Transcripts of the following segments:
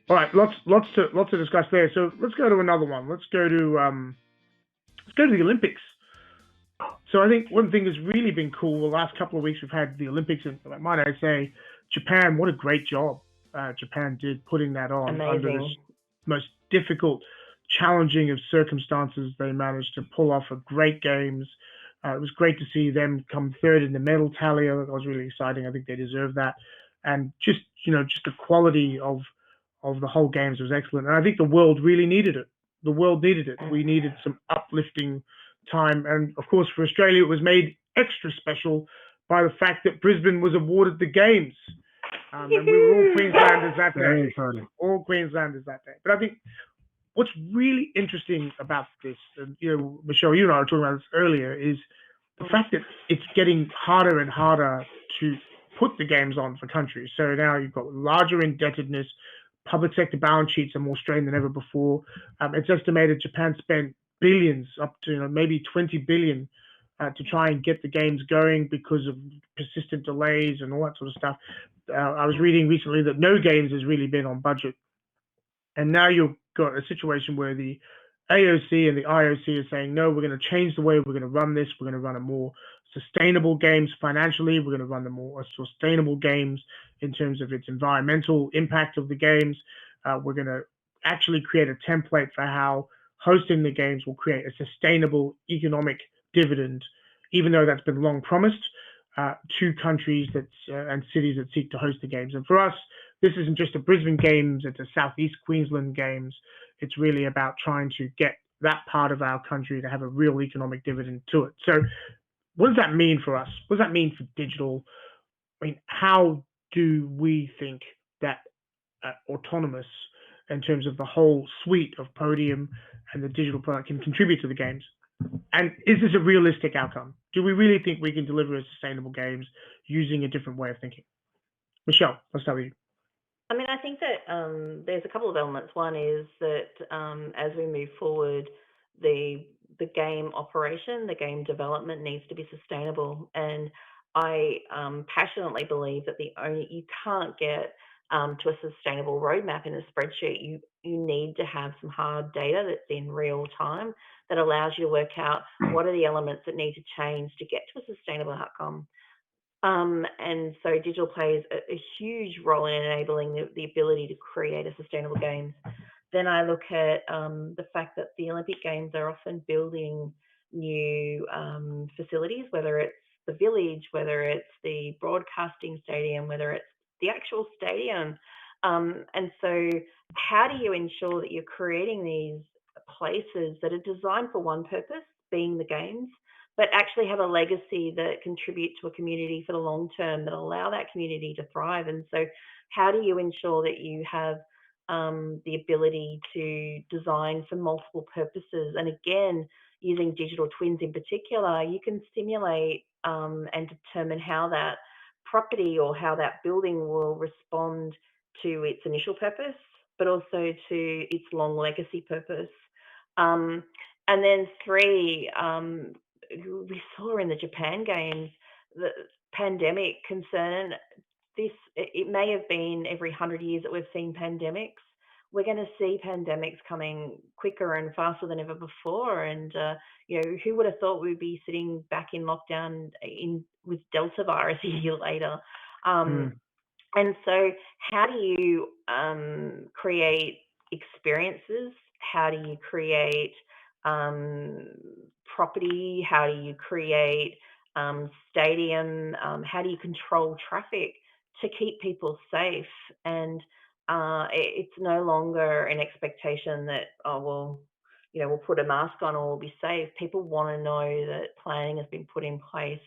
All right, lots to discuss there. So let's go to another one. Let's go to the Olympics. So I think one thing that's really been cool the last couple of weeks we've had the Olympics, and might I say, Japan. What a great job Japan did putting that on under this Amazing. most difficult, challenging of circumstances. They managed to pull off a great games. It was great to see them come third in the medal tally. That was really exciting. I think they deserve that, and just the quality of the whole games was excellent. And I think the world really needed it. The world needed it. We needed some uplifting time. And of course, for Australia, it was made extra special by the fact that Brisbane was awarded the Games. And we were all Queenslanders that day. Very exciting. All Queenslanders that day. But I think what's really interesting about this, and Michelle, you and I were talking about this earlier, is the fact that it's getting harder and harder to put the games on for countries. So now you've got larger indebtedness, public sector balance sheets are more strained than ever before. It's estimated Japan spent billions, up to maybe 20 billion, to try and get the games going because of persistent delays and all that sort of stuff. I was reading recently that no games has really been on budget, and now you've got a situation where the AOC and the IOC are saying, no, we're going to change the way we're going to run this. We're going to run a more sustainable games financially. We're going to run the more sustainable games in terms of its environmental impact of the games. We're going to actually create a template for how hosting the games will create a sustainable economic dividend, even though that's been long promised to countries and cities that seek to host the games. And for us, this isn't just a Brisbane Games, it's a Southeast Queensland Games. It's really about trying to get that part of our country to have a real economic dividend to it. So what does that mean for us? What does that mean for digital? I mean, how do we think that autonomous, in terms of the whole suite of Podium and the digital product, can contribute to the games? And is this a realistic outcome? Do we really think we can deliver a sustainable games using a different way of thinking? Michelle, let's start with you. I mean, I think that there's a couple of elements. One is that as we move forward, the game operation, the game development needs to be sustainable. And I passionately believe that you can't get to a sustainable roadmap in a spreadsheet. You need to have some hard data that's in real time that allows you to work out what are the elements that need to change to get to a sustainable outcome. And so digital plays a huge role in enabling the ability to create a sustainable games. Then I look at the fact that the Olympic Games are often building new facilities, whether it's the village, whether it's the broadcasting stadium, whether it's the actual stadium. And so how do you ensure that you're creating these places that are designed for one purpose, being the games, but actually have a legacy that contribute to a community for the long term, that allow that community to thrive? And so how do you ensure that you have the ability to design for multiple purposes? And again, using digital twins in particular, you can simulate and determine how that property or how that building will respond to its initial purpose, but also to its long legacy purpose. And then three, we saw in the Japan Games, the pandemic concern. It may have been every 100 years that we've seen pandemics. We're going to see pandemics coming quicker and faster than ever before. And who would have thought we'd be sitting back in lockdown with Delta virus a year later? And so, how do you create experiences? How do you create property? How do you create stadium? How do you control traffic to keep people safe? And it's no longer an expectation that, we'll put a mask on or we'll be safe. People want to know that planning has been put in place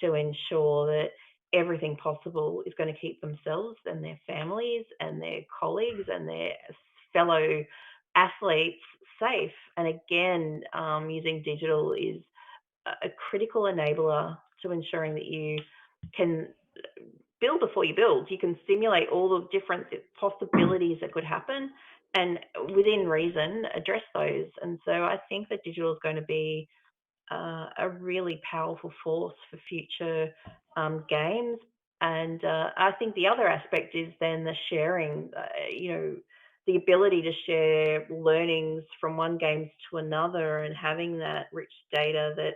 to ensure that everything possible is going to keep themselves and their families and their colleagues and their fellow athletes safe. And again, using digital is a critical enabler to ensuring that you can build before you build. You can simulate all the different possibilities that could happen and within reason address those. And so I think that digital is going to be a really powerful force for future games. And I think the other aspect is then the sharing. the ability to share learnings from one game to another and having that rich data that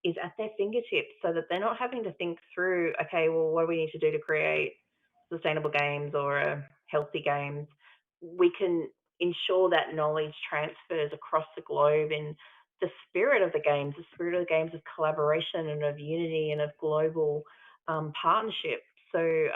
is at their fingertips so that they're not having to think through, okay, well, what do we need to do to create sustainable games or healthy games? We can ensure that knowledge transfers across the globe in the spirit of the games. The spirit of the games is collaboration and of unity and of global partnership. So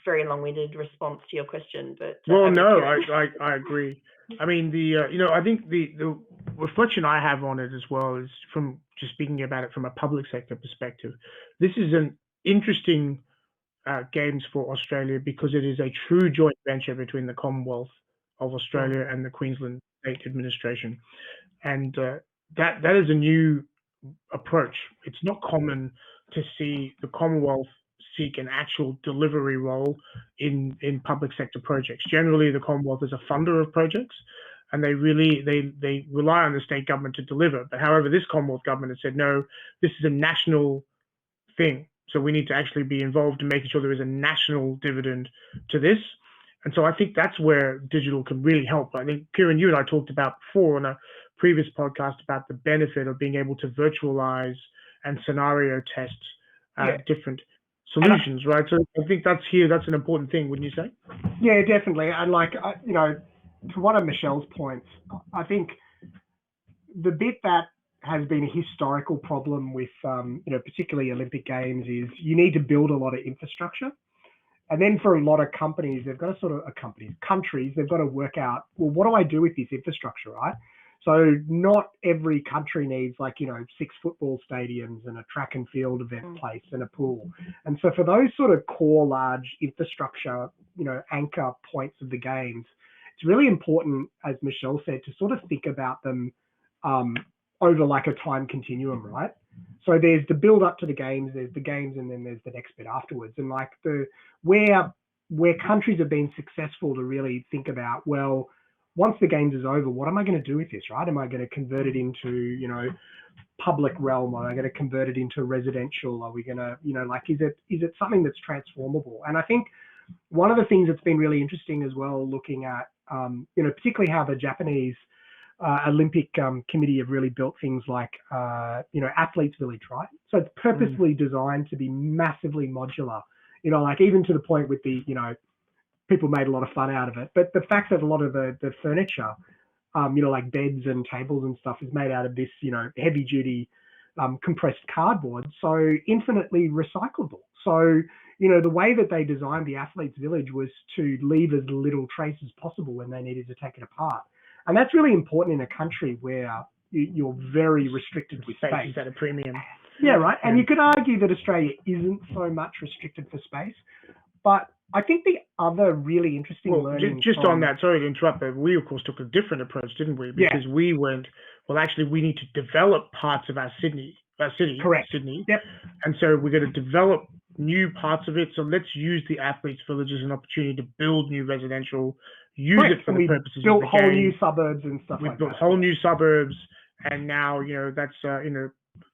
very long-winded response to your question, but well, no, I agree. I mean, I think the reflection I have on it as well is from just speaking about it from a public sector perspective. This is an interesting games for Australia because it is a true joint venture between the Commonwealth of Australia and the Queensland State Administration, and that is a new approach. It's not common to see the Commonwealth seek an actual delivery role in public sector projects. Generally, the Commonwealth is a funder of projects, and they rely on the state government to deliver. But however, this Commonwealth government has said no, this is a national thing. So we need to actually be involved in making sure there is a national dividend to this. And so I think that's where digital can really help. I think, Kieran, you and I talked about before on a previous podcast about the benefit of being able to virtualize and scenario test different solutions, right? So I think that's an important thing, wouldn't you say? Yeah, definitely. And to one of Michelle's points, I think the bit that has been a historical problem with, particularly Olympic Games is you need to build a lot of infrastructure. And then for a lot of companies, they've got to countries, they've got to work out, well, what do I do with this infrastructure, right? So not every country needs 6 football stadiums and a track and field event place and a pool. And so for those sort of core large infrastructure, anchor points of the games, it's really important, as Michelle said, to sort of think about them over a time continuum, right? So there's the build up to the games, there's the games, and then there's the next bit afterwards. And where countries have been successful to really think about, well, once the games is over, what am I going to do with this, right? Am I going to convert it into, public realm? Am I going to convert it into residential? Are we going to, is it something that's transformable? And I think one of the things that's been really interesting as well, looking at, particularly how the Japanese Olympic committee have really built things like, Athletes Village, right? So it's purposely designed to be massively modular, even to the point with the, people made a lot of fun out of it. But the fact that a lot of the furniture, like beds and tables and stuff is made out of this, heavy duty compressed cardboard, so infinitely recyclable. So, the way that they designed the Athletes Village was to leave as little trace as possible when they needed to take it apart. And that's really important in a country where you're very restricted with space. At a premium. Yeah, right. And you could argue that Australia isn't so much restricted for space. But I think the other really interesting learning... Just on that, sorry to interrupt, but we, of course, took a different approach, didn't we? Because we went, we need to develop parts of our city. Correct. Sydney. Yep. And so we're going to develop new parts of it. So let's use the Athletes Village as an opportunity to build new residential, use it for the purposes of the game. Built whole new suburbs and stuff like that. We've built whole new suburbs, and now, that's,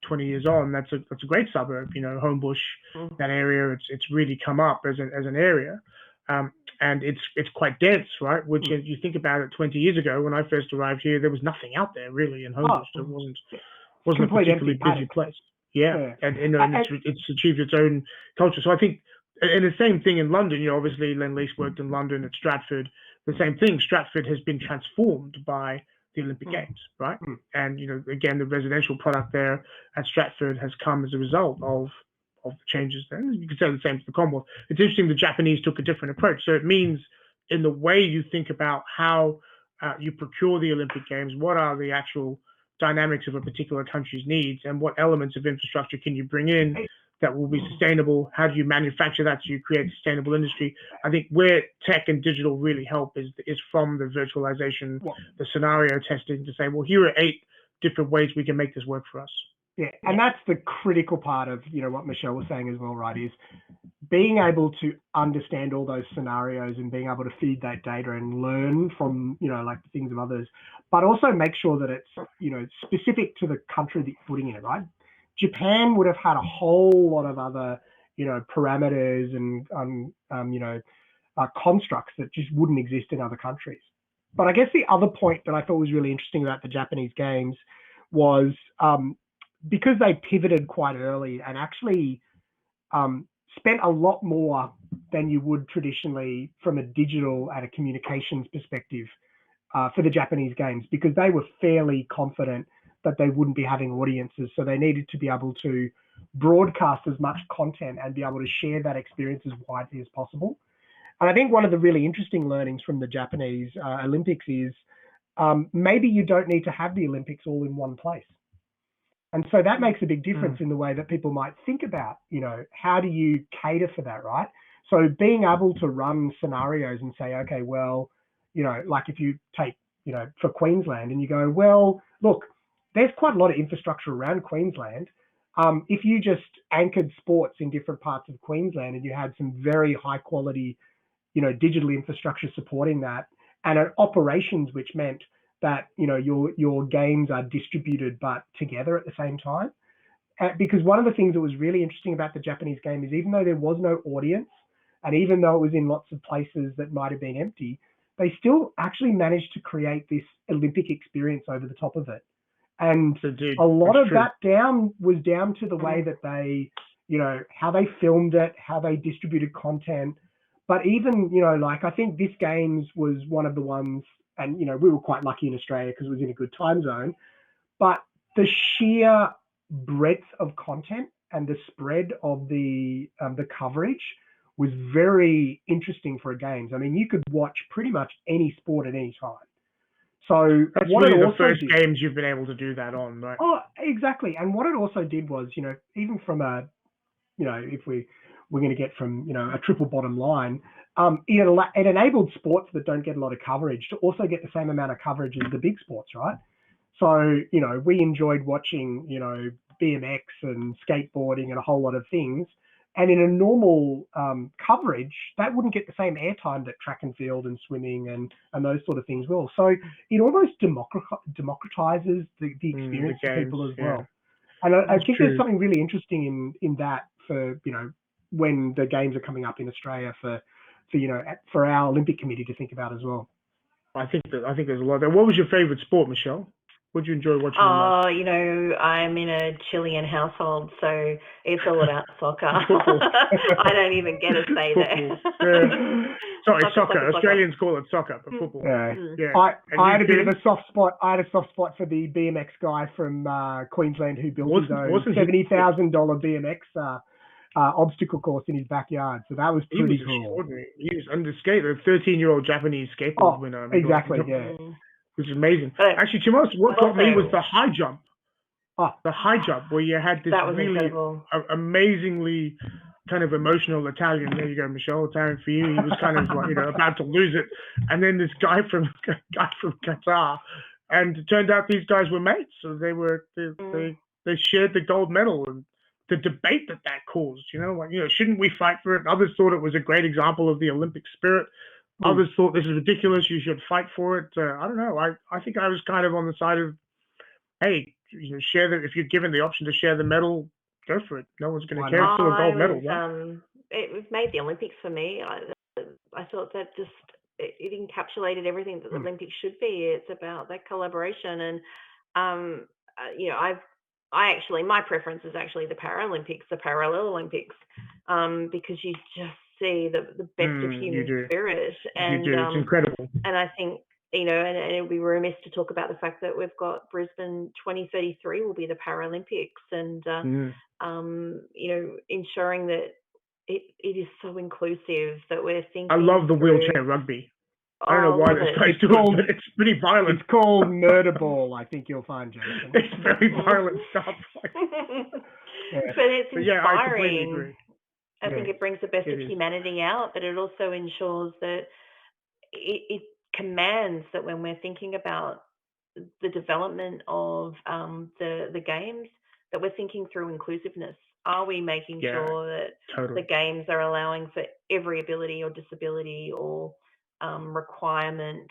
20 years on, that's a great suburb, Homebush, that area, it's really come up as an area. And it's quite dense, right? Which if you think about it, 20 years ago, when I first arrived here, there was nothing out there really in Homebush. It wasn't a particularly busy place. Yeah. And it's achieved its own culture. So I think, and the same thing in London, obviously Lend-Lease worked in London at Stratford. The same thing, Stratford has been transformed by the Olympic Games, right? And, again, the residential product there at Stratford has come as a result of the changes there. And you could say the same for the Commonwealth. It's interesting the Japanese took a different approach. So it means in the way you think about how you procure the Olympic Games, what are the actual dynamics of a particular country's needs, and what elements of infrastructure can you bring in that will be sustainable? How do you manufacture that so you create a sustainable industry? I think where tech and digital really help is from the virtualization, the scenario testing to say, well, here are 8 different ways we can make this work for us. Yeah, and that's the critical part of, what Michelle was saying as well, right, is being able to understand all those scenarios and being able to feed that data and learn from, the things of others, but also make sure that it's, specific to the country that you're putting in it, right? Japan would have had a whole lot of other, parameters and, constructs that just wouldn't exist in other countries. But I guess the other point that I thought was really interesting about the Japanese games was because they pivoted quite early and actually spent a lot more than you would traditionally from a digital and a communications perspective for the Japanese games, because they were fairly confident that they wouldn't be having audiences. So they needed to be able to broadcast as much content and be able to share that experience as widely as possible. And I think one of the really interesting learnings from the Japanese Olympics is maybe you don't need to have the Olympics all in one place. And so that makes a big difference in the way that people might think about, how do you cater for that, right? So being able to run scenarios and say, okay, well, like if you take, for Queensland and you go, well, look, there's quite a lot of infrastructure around Queensland. If you just anchored sports in different parts of Queensland and you had some very high quality, digital infrastructure supporting that, and an operations which meant that your games are distributed but together at the same time. Because one of the things that was really interesting about the Japanese game is even though there was no audience, and even though it was in lots of places that might have been empty, they still actually managed to create this Olympic experience over the top of it. And a lot of that was down to the way that they, how they filmed it, how they distributed content. But even, I think this games was one of the ones, and, we were quite lucky in Australia because it was in a good time zone, but the sheer breadth of content and the spread of the coverage was very interesting for games. I mean, you could watch pretty much any sport at any time. So that's really the first games you've been able to do that on, right? Oh, exactly. And what it also did was, even from if we're going to get from, a triple bottom line, it enabled sports that don't get a lot of coverage to also get the same amount of coverage as the big sports, right? So, we enjoyed watching, BMX and skateboarding and a whole lot of things. And in a normal coverage, that wouldn't get the same airtime that track and field and swimming and those sort of things will. So it almost democratizes the experience for people as well. And I think there's something really interesting in that for, when the games are coming up in Australia for our Olympic committee to think about as well. I think there's a lot there. What was your favorite sport, Michelle? What do you enjoy watching? I'm in a Chilean household, so it's all about soccer. I don't even get a say there. Sorry, soccer. Australians call it soccer, but football. I had a bit of a soft spot. I had a soft spot for the BMX guy from Queensland who built his own $70,000 BMX obstacle course in his backyard. So that was pretty cool. He was under skate, a 13-year-old Japanese skateboard winner. Exactly, yeah. Which is amazing. Actually, Timos, what got me was the high jump. The high jump, where you had this really amazingly kind of emotional Italian. There you go, Michelle. Italian for you. He was kind of like, about to lose it, and then this guy from Qatar, and it turned out these guys were mates. So they shared the gold medal, and the debate that caused. Shouldn't we fight for it? Others thought it was a great example of the Olympic spirit. Others thought this is ridiculous. You should fight for it. I don't know. I think I was kind of on the side of, hey, share if you're given the option to share the medal, go for it. No one's going to care. It's still a gold medal. Right? It made the Olympics for me. I thought that it encapsulated everything that the Olympics should be. It's about that collaboration, and my preference is actually the Paralympics, the Parallel Olympics, because you just see the best of human spirit, and it's incredible. And I think and it would be remiss to talk about the fact that we've got Brisbane 2033 will be the Paralympics, and ensuring that it is so inclusive that we're thinking. I love the wheelchair rugby. I don't know why this guy's doing it, but it's pretty violent. It's called murder ball, I think you'll find, Jason. It's very violent stuff. But it's inspiring. I completely agree. I think it brings the best of humanity out, but it also ensures that it commands that when we're thinking about the development of the games, that we're thinking through inclusiveness. Are we making sure that the games are allowing for every ability or disability or requirement?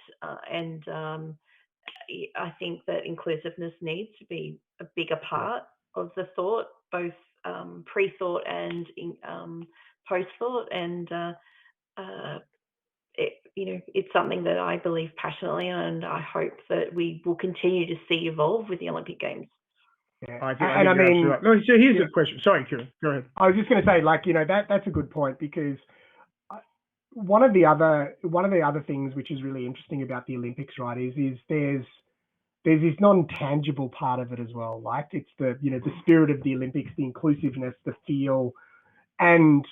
And I think that inclusiveness needs to be a bigger part of the thought, both pre-thought and post-thought. And it's something that I believe passionately in, and I hope that we will continue to see evolve with the Olympic Games. Yeah. I think and I you're absolutely mean, right. No, so here's the question. Sorry, Kieran, go ahead. I was just going to say, like, that's a good point, because one of the other things which is really interesting about the Olympics, right, is there's this non-tangible part of it as well. Like, it's the spirit of the Olympics, the inclusiveness, the feel, and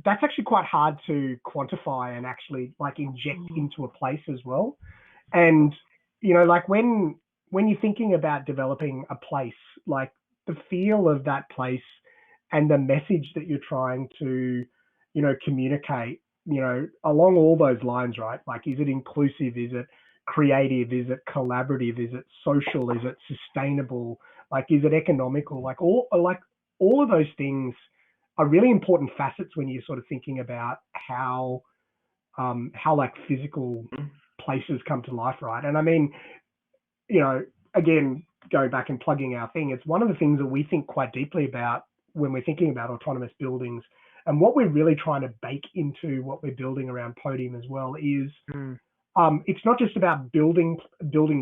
that's actually quite hard to quantify and actually like inject into a place as well. And like when you're thinking about developing a place, like the feel of that place and the message that you're trying to communicate, along all those lines, right? Like, is it inclusive? Is it creative? Is it collaborative? Is it social? Is it sustainable? Like, is it economical? Like all of those things are really important facets when you're sort of thinking about how like physical places come to life, right? And I mean, again, going back and plugging our thing, it's one of the things that we think quite deeply about when we're thinking about autonomous buildings, and what we're really trying to bake into what we're building around Podium as well is it's not just about building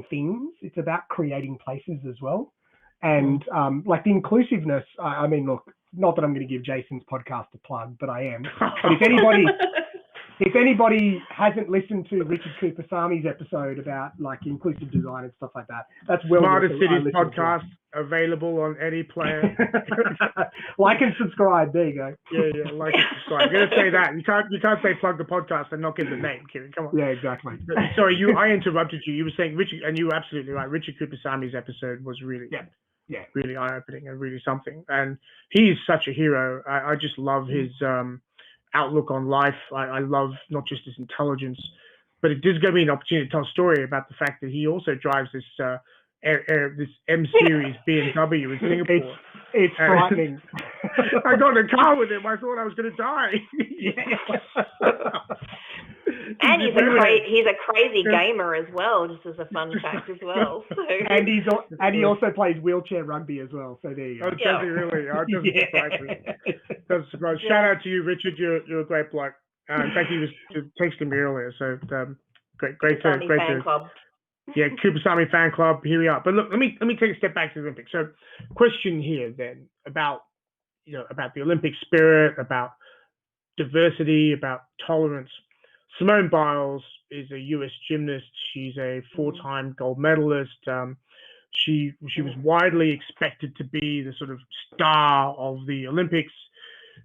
things, it's about creating places as well. And like the inclusive-ness, I mean, look, not that I'm going to give Jason's podcast a plug, but I am. But if anybody hasn't listened to Richard Kupasami's episode about like inclusive design and stuff like that, that's well Smarter Cities podcast available on any player. Like and subscribe. There you go. Yeah, like and subscribe. You're gonna say that. You can't say plug the podcast and not give the name, Kieran. Come on. Yeah, exactly. Sorry, I interrupted you. You were saying Richard, and you were absolutely right. Richard Kupasami's episode was really really eye-opening and really something. And he is such a hero. I just love his outlook on life. I love not just his intelligence, but it does give me an opportunity to tell a story about the fact that he also drives this this M Series BMW in Singapore. It's frightening. I got in a car with him. I thought I was going to die. And he's a crazy gamer as well, just as a fun fact as well. So. And he also plays wheelchair rugby as well. So there you go. Oh, does he really? Oh, it doesn't surprise me. Shout out to you, Richard. You're a great bloke. In fact, he was texting me earlier. So great fan club. Yeah, Kupasami fan club. Here we are. But look, let me take a step back to the Olympics. So, question here then about the Olympic spirit, about diversity, about tolerance. Simone Biles is a US gymnast. She's a 4-time gold medalist. She was widely expected to be the sort of star of the Olympics.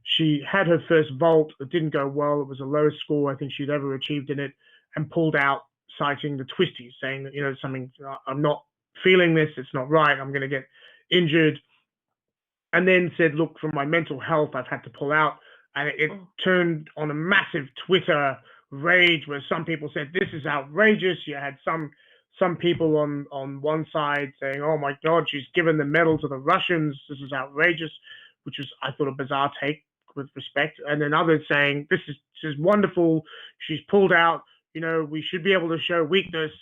She had her first vault. It didn't go well. It was the lowest score I think she'd ever achieved in it, and pulled out, citing the twisties, saying that, something, I'm not feeling this. It's not right. I'm going to get injured. And then said, look, for my mental health, I've had to pull out. And it turned on a massive Twitter rage where some people said, this is outrageous. You had some people on one side saying, oh my God, she's given the medal to the Russians. This is outrageous, which was, I thought, a bizarre take with respect. And then others saying, this is wonderful. She's pulled out. We should be able to show weakness.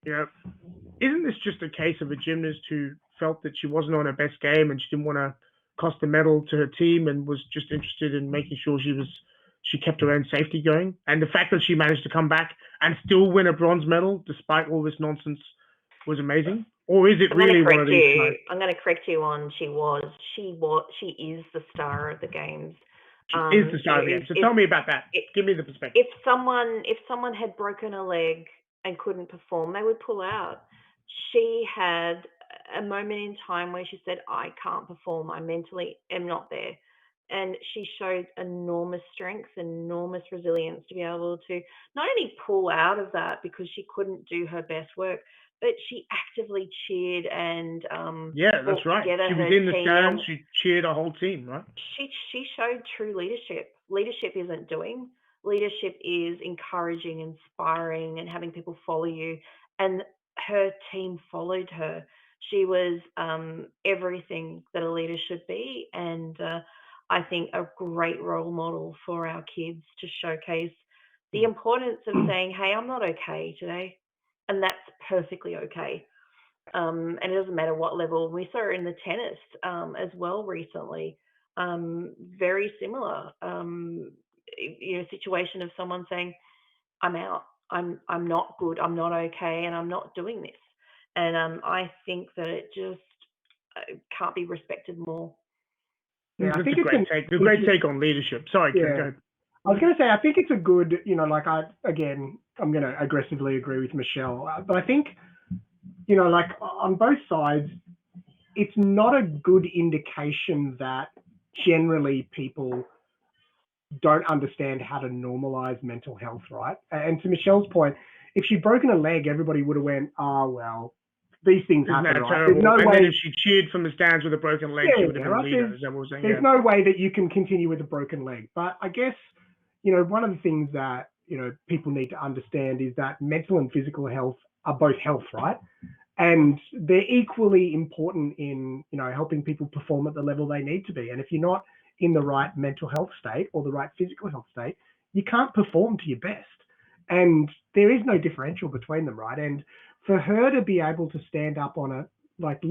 Isn't this just a case of a gymnast who felt that she wasn't on her best game and she didn't want to cost a medal to her team and was just interested in making sure she kept her own safety going? And the fact that she managed to come back and still win a bronze medal despite all this nonsense was amazing? Or is it really one of these times? I'm going to correct you on she is the star of the games. She is the star of the games. So tell me about that. Give me the perspective. If someone had broken a leg and couldn't perform, they would pull out. She had a moment in time where she said, I can't perform. I mentally am not there. And she showed enormous strength, enormous resilience to be able to not only pull out of that because she couldn't do her best work, but she actively cheered and that's right. She was in the stands. She cheered a whole team, right? She showed true leadership. Leadership isn't doing. Leadership is encouraging, inspiring, and having people follow you. And her team followed her. She was everything that a leader should be, and I think a great role model for our kids to showcase the importance of saying, hey, I'm not okay today. And that's perfectly okay. And it doesn't matter what level. We saw it in the tennis as well recently. Very similar, situation of someone saying, I'm out. I'm not good. I'm not okay, and I'm not doing this. And I think that it just can't be respected more. Yeah, I That's think a it's great take. A great take on leadership. Sorry, Ken, go yeah. ahead. I was going to say, I think it's a good, I'm going to aggressively agree with Michelle, but I think, like on both sides, it's not a good indication that generally people don't understand how to normalize mental health, right? And to Michelle's point, if she'd broken a leg, everybody would have went, oh, well, these things Isn't happen, that right? terrible? There's no And way. then if she cheered from the stands with a broken leg, she would have been right? leader. Is that what we're saying? There's no way that you can continue with a broken leg. But I guess, one of the things that, people need to understand is that mental and physical health are both health, right? And they're equally important in, helping people perform at the level they need to be. And if you're not in the right mental health state or the right physical health state, you can't perform to your best. And there is no differential between them, right? And for her to be able to stand up on a, like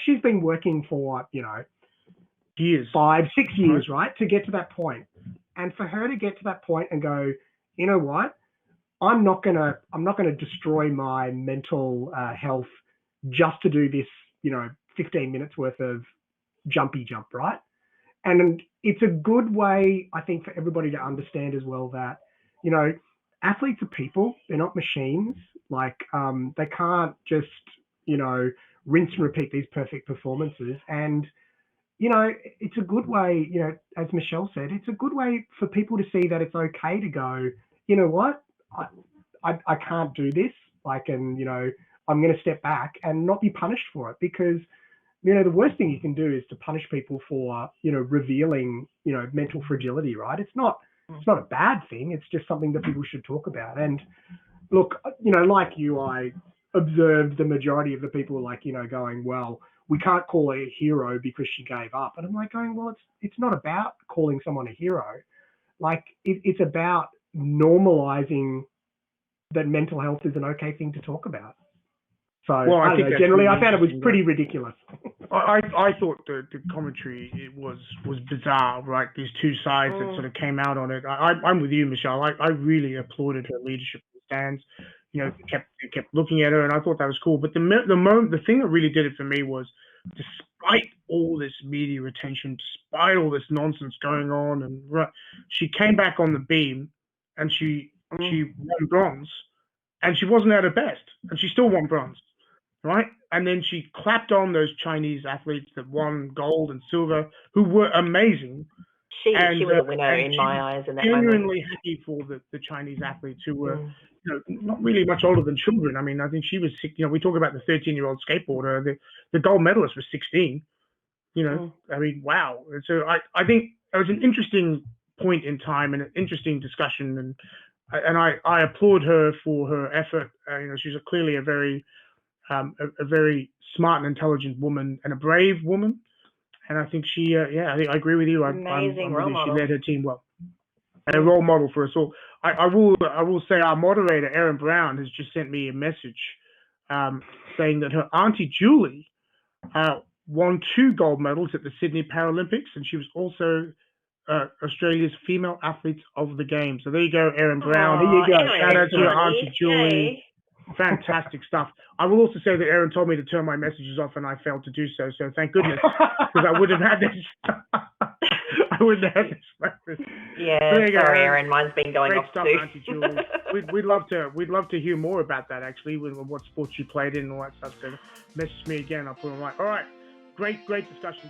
she's been working for, years, 5-6 years, right, to get to that point. And for her to get to that point and go, you know what, I'm not gonna destroy my mental health just to do this, 15 minutes worth of jumpy jump, right? And it's a good way, I think, for everybody to understand as well that, athletes are people, they're not machines. Like, they can't just, rinse and repeat these perfect performances. And, it's a good way, as Michelle said, it's a good way for people to see that it's okay to go, you know what, I can't do this. Like, and, I'm going to step back and not be punished for it, because, the worst thing you can do is to punish people for, revealing, mental fragility, right? It's not a bad thing. It's just something that people should talk about. And look, like you, I observed the majority of the people like, going, well, we can't call her a hero because she gave up. And I'm like going, well, it's not about calling someone a hero. Like, it's about normalizing that mental health is an okay thing to talk about. So I think generally I found it was pretty ridiculous. I thought the commentary, it was bizarre, right? These two sides that sort of came out on it. I'm with you, Michelle. I really applauded her leadership in the stands. Kept looking at her, and I thought that was cool. But the thing that really did it for me was, despite all this media attention, despite all this nonsense going on, and she came back on the beam, and she won bronze, and she wasn't at her best, and she still won bronze. Right? And then she clapped on those Chinese athletes that won gold and silver, who were amazing. She was a winner in my eyes in that moment. Genuinely happy for the Chinese athletes who were, not really much older than children. I mean, I think she was, we talk about the 13-year-old skateboarder. The gold medalist was 16. I mean, wow. So I think it was an interesting point in time and an interesting discussion, and I applaud her for her effort. She's clearly a very smart and intelligent woman and a brave woman, and I think she, I think I agree with you. Amazing role model. She led her team well, and a role model for us all. I will say our moderator Erin Brown has just sent me a message saying that her auntie Julie won 2 gold medals at the Sydney Paralympics, and she was also Australia's female athletes of the game. So there you go, Erin Brown. There you go. Shout out to your auntie Julie. Yay. Fantastic stuff. I will also say that Erin told me to turn my messages off, and I failed to do so. So thank goodness, because I wouldn't have had this. I wouldn't have had this breakfast. Yeah, sorry, Erin. Mine's been going Great off stuff, too. Auntie Julie. We'd love to hear more about that, actually, with what sports you played in and all that stuff. So message me again. I'll put it on. All right, great discussion.